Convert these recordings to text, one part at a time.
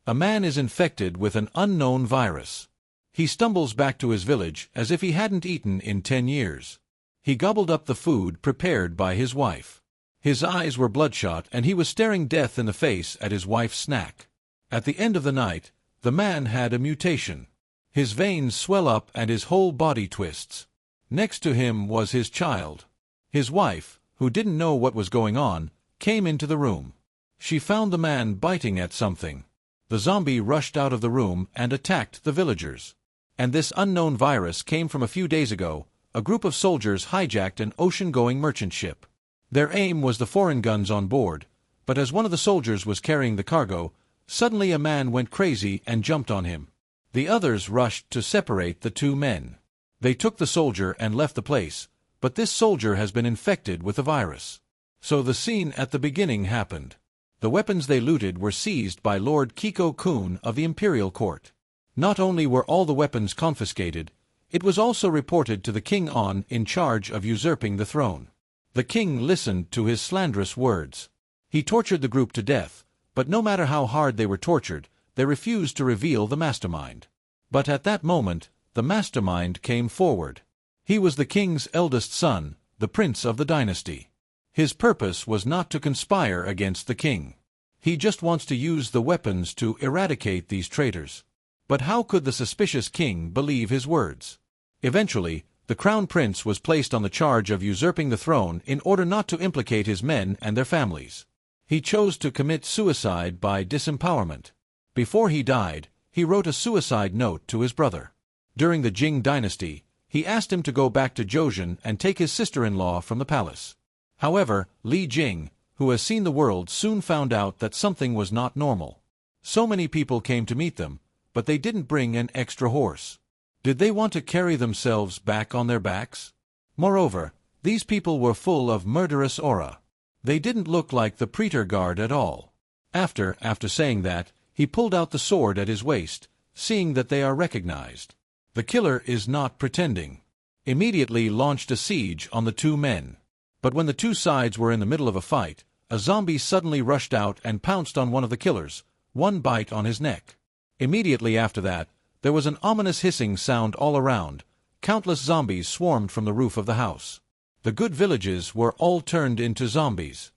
A man is infected with an unknown virus. He stumbles back to his village as if he hadn't eaten in 10 years. He gobbled up the food prepared by his wife. His eyes were bloodshot and he was staring death in the face at his wife's snack. At the end of the night, the man had a mutation. His veins swell up and his whole body twists. Next to him was his child. His wife, who didn't know what was going on, came into the room. She found the man biting at something. The zombie rushed out of the room and attacked the villagers. And this unknown virus came from a few days ago. A group of soldiers hijacked an ocean-going merchant ship. Their aim was the foreign guns on board, but as one of the soldiers was carrying the cargo, suddenly a man went crazy and jumped on him. The others rushed to separate the two men. They took the soldier and left the place, but this soldier has been infected with the virus. So the scene at the beginning happened. The weapons they looted were seized by Lord Kiko-kun of the Imperial Court. Not only were all the weapons confiscated, it was also reported to the king in charge of usurping the throne. The king listened to his slanderous words. He tortured the group to death, but no matter how hard they were tortured, they refused to reveal the mastermind. But at that moment, the mastermind came forward. He was the king's eldest son, the prince of the dynasty. His purpose was not to conspire against the king. He just wants to use the weapons to eradicate these traitors. But how could the suspicious king believe his words? Eventually, the crown prince was placed on the charge of usurping the throne in order not to implicate his men and their families. He chose to commit suicide by disempowerment. Before he died, he wrote a suicide note to his brother. During the Jing dynasty, he asked him to go back to Joseon and take his sister-in-law from the palace. However, Lee Jing, who has seen the world, soon found out that something was not normal. So many people came to meet them, but they didn't bring an extra horse. Did they want to carry themselves back on their backs? Moreover, these people were full of murderous aura. They didn't look like the praetor guard at all. After saying that, he pulled out the sword at his waist, seeing that they are recognized. The killer is not pretending. Immediately launched a siege on the two men. But when the two sides were in the middle of a fight, a zombie suddenly rushed out and pounced on one of the killers, one bite on his neck. Immediately after that, there was an ominous hissing sound all around. Countless zombies swarmed from the roof of the house. The good villages were all turned into zombies.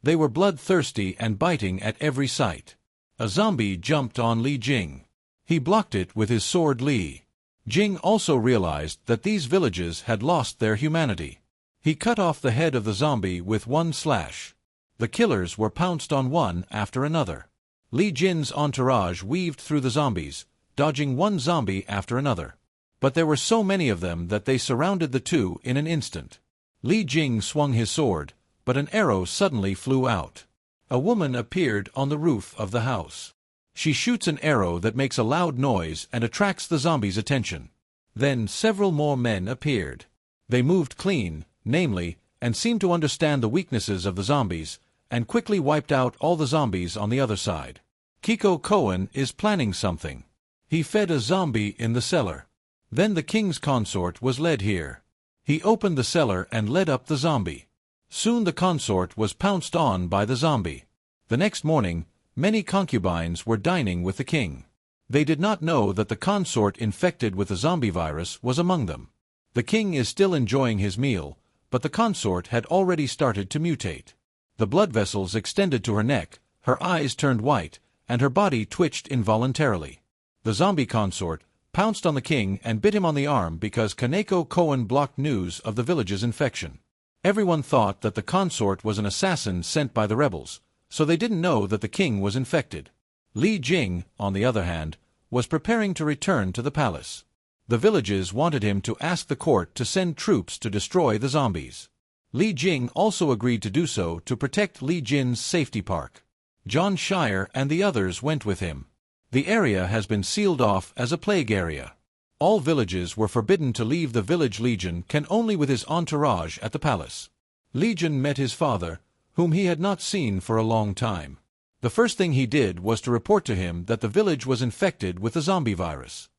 They were bloodthirsty and biting at every sight. A zombie jumped on Lee Jing. He blocked it with his sword. Lee Jing also realized that these villages had lost their humanity. He cut off the head of the zombie with one slash. The killers were pounced on one after another. Lee Jin's entourage weaved through the zombies, dodging one zombie after another. But there were so many of them that they surrounded the two in an instant. Lee Jing swung his sword, but an arrow suddenly flew out. A woman appeared on the roof of the house. She shoots an arrow that makes a loud noise and attracts the zombies' attention. Then several more men appeared. They moved clean, namely, and seemed to understand the weaknesses of the zombies, and quickly wiped out all the zombies on the other side. Kiko-kun is planning something. He fed a zombie in the cellar. Then the king's consort was led here. He opened the cellar and led up the zombie. Soon the consort was pounced on by the zombie. The next morning, many concubines were dining with the king. They did not know that the consort infected with the zombie virus was among them. The king is still enjoying his meal, but the consort had already started to mutate. The blood vessels extended to her neck, her eyes turned white, and her body twitched involuntarily. The zombie consort pounced on the king and bit him on the arm because Kaneko-kun blocked news of the village's infection. Everyone thought that the consort was an assassin sent by the rebels, so they didn't know that the king was infected. Lee Jing, on the other hand, was preparing to return to the palace. The villages wanted him to ask the court to send troops to destroy the zombies. Lee Jing also agreed to do so to protect Lee Jin's safety park. John Shire and the others went with him. The area has been sealed off as a plague area. All villages were forbidden to leave the village. Legion can only with his entourage at the palace. Legion met his father, whom he had not seen for a long time. The first thing he did was to report to him that the village was infected with the zombie virus.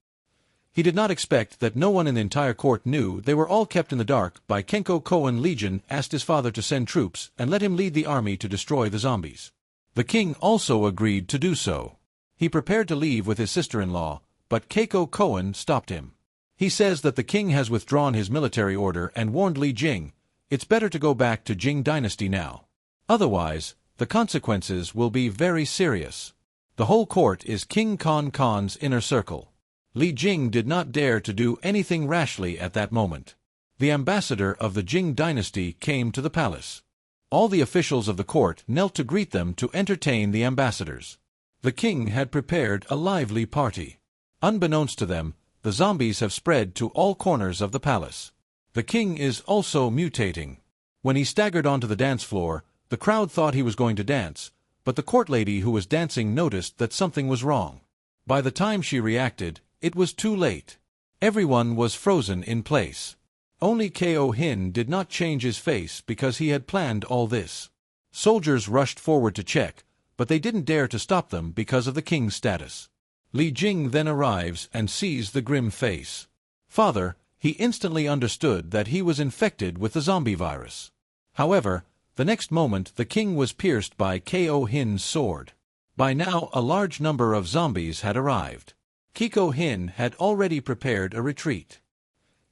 He did not expect that no one in the entire court knew. They were all kept in the dark by Kaneko-kun. Legion asked his father to send troops and let him lead the army to destroy the zombies. The king also agreed to do so. He prepared to leave with his sister-in-law, but Keiko Cohen stopped him. He says that the king has withdrawn his military order and warned Lee Jing, "It's better to go back to Jing dynasty now. Otherwise, the consequences will be very serious." The whole court is King Khan's inner circle. Li Jing did not dare to do anything rashly at that moment. The ambassador of the Jing dynasty came to the palace. All the officials of the court knelt to greet them to entertain the ambassadors. The king had prepared a lively party. Unbeknownst to them, the zombies have spread to all corners of the palace. The king is also mutating. When he staggered onto the dance floor, the crowd thought he was going to dance, but the court lady who was dancing noticed that something was wrong. By the time she reacted, it was too late. Everyone was frozen in place. Only Hyun did not change his face because he had planned all this. Soldiers rushed forward to check, but they didn't dare to stop them because of the king's status. Li Jing then arrives and sees the grim face. Father, he instantly understood that he was infected with the zombie virus. However, the next moment the king was pierced by Hyun's sword. By now a large number of zombies had arrived. Hyun had already prepared a retreat.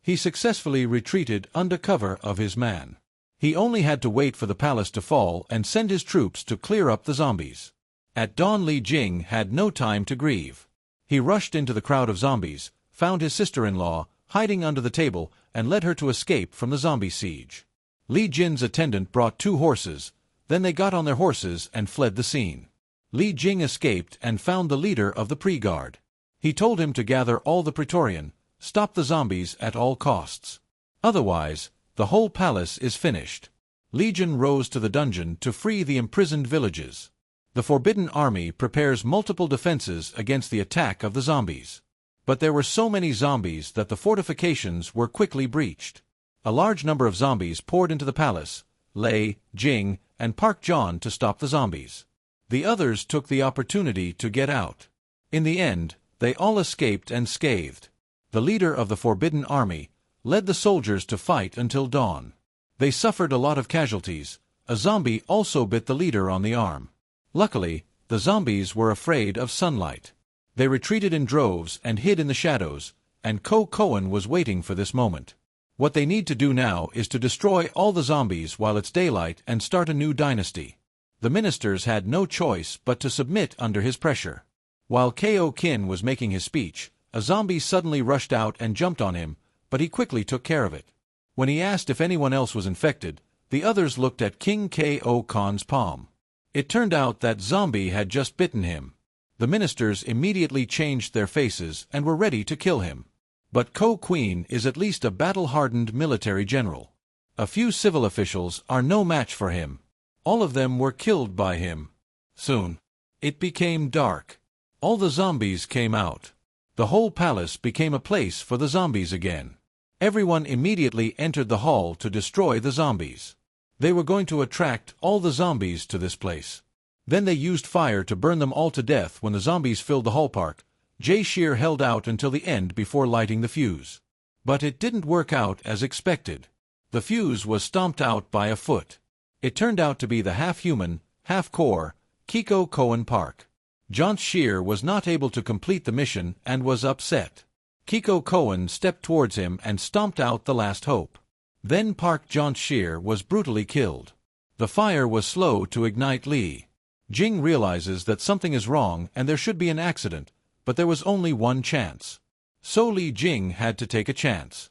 He successfully retreated under cover of his man. He only had to wait for the palace to fall and send his troops to clear up the zombies. At dawn, Li Jing had no time to grieve. He rushed into the crowd of zombies, found his sister-in-law hiding under the table, and led her to escape from the zombie siege. Li Jin's attendant brought 2 horses, then they got on their horses and fled the scene. Li Jing escaped and found the leader of the pre-guard. He told him to gather all the Praetorian, stop the zombies at all costs. Otherwise, the whole palace is finished. Legion rose to the dungeon to free the imprisoned villages. The Forbidden Army prepares multiple defenses against the attack of the zombies. But there were so many zombies that the fortifications were quickly breached. A large number of zombies poured into the palace, Lei, Jing, and Park John to stop the zombies. The others took the opportunity to get out. In the end, they all escaped unscathed. The leader of the Forbidden Army led the soldiers to fight until dawn. They suffered a lot of casualties. A zombie also bit the leader on the arm. Luckily, the zombies were afraid of sunlight. They retreated in droves and hid in the shadows, and Cohen was waiting for this moment. What they need to do now is to destroy all the zombies while it's daylight and start a new dynasty. The ministers had no choice but to submit under his pressure. While Kin was making his speech, a zombie suddenly rushed out and jumped on him, but he quickly took care of it. When he asked if anyone else was infected, the others looked at King Khan's palm. It turned out that zombie had just bitten him. The ministers immediately changed their faces and were ready to kill him. But Queen is at least a battle-hardened military general. A few civil officials are no match for him. All of them were killed by him. Soon, it became dark. All the zombies came out. The whole palace became a place for the zombies again. Everyone immediately entered the hall to destroy the zombies. They were going to attract all the zombies to this place. Then they used fire to burn them all to death. When the zombies filled the hall park, Jay Shear held out until the end before lighting the fuse. But it didn't work out as expected. The fuse was stomped out by a foot. It turned out to be the half-human, half-core, Cohen Park. John Shear was not able to complete the mission and was upset. Cohen stepped towards him and stomped out the last hope. Then Park John Shear was brutally killed. The fire was slow to ignite. Lee Jing realizes that something is wrong and there should be an accident, but there was only one chance. So Li Jing had to take a chance.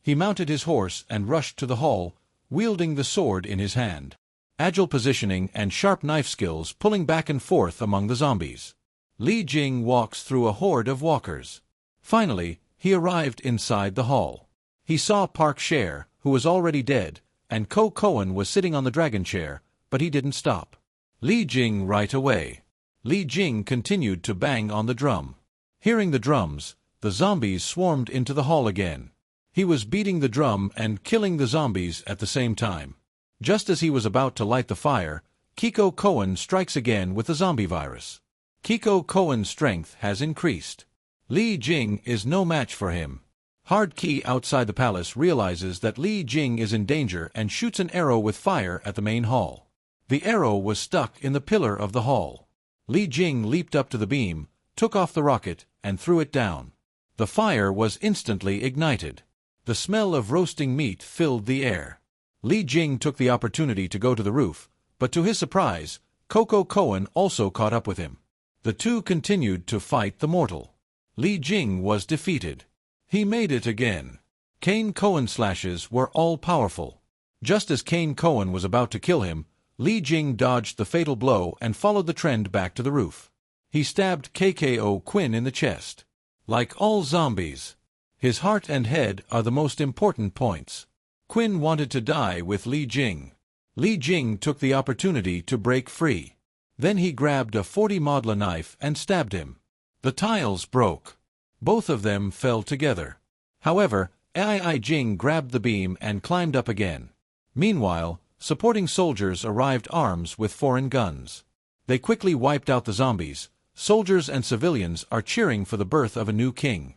He mounted his horse and rushed to the hall, wielding the sword in his hand. Agile positioning and sharp knife skills pulling back and forth among the zombies. Li Jing walks through a horde of walkers. Finally, he arrived inside the hall. He saw Park Shear, who was already dead, and Cohen was sitting on the dragon chair, but he didn't stop. Li Jing right away. Li Jing continued to bang on the drum. Hearing the drums, the zombies swarmed into the hall again. He was beating the drum and killing the zombies at the same time. Just as he was about to light the fire, Cohen strikes again with the zombie virus. Cohen's strength has increased. Li Jing is no match for him. Hard Key outside the palace realizes that Li Jing is in danger and shoots an arrow with fire at the main hall. The arrow was stuck in the pillar of the hall. Li Jing leaped up to the beam, took off the rocket, and threw it down. The fire was instantly ignited. The smell of roasting meat filled the air. Li Jing took the opportunity to go to the roof, but to his surprise, Coco Cohen also caught up with him. The two continued to fight the mortal. Li Jing was defeated. He made it again. Kane Cohen's slashes were all-powerful. Just as Kane Cohen was about to kill him, Li Jing dodged the fatal blow and followed the trend back to the roof. He stabbed KKO Quinn in the chest. Like all zombies, his heart and head are the most important points. Quinn wanted to die with Li Jing. Li Jing took the opportunity to break free. Then he grabbed a 40 modla knife and stabbed him. The tiles broke. Both of them fell together. However, Li Jing grabbed the beam and climbed up again. Meanwhile, supporting soldiers arrived armed with foreign guns. They quickly wiped out the zombies. Soldiers and civilians are cheering for the birth of a new king.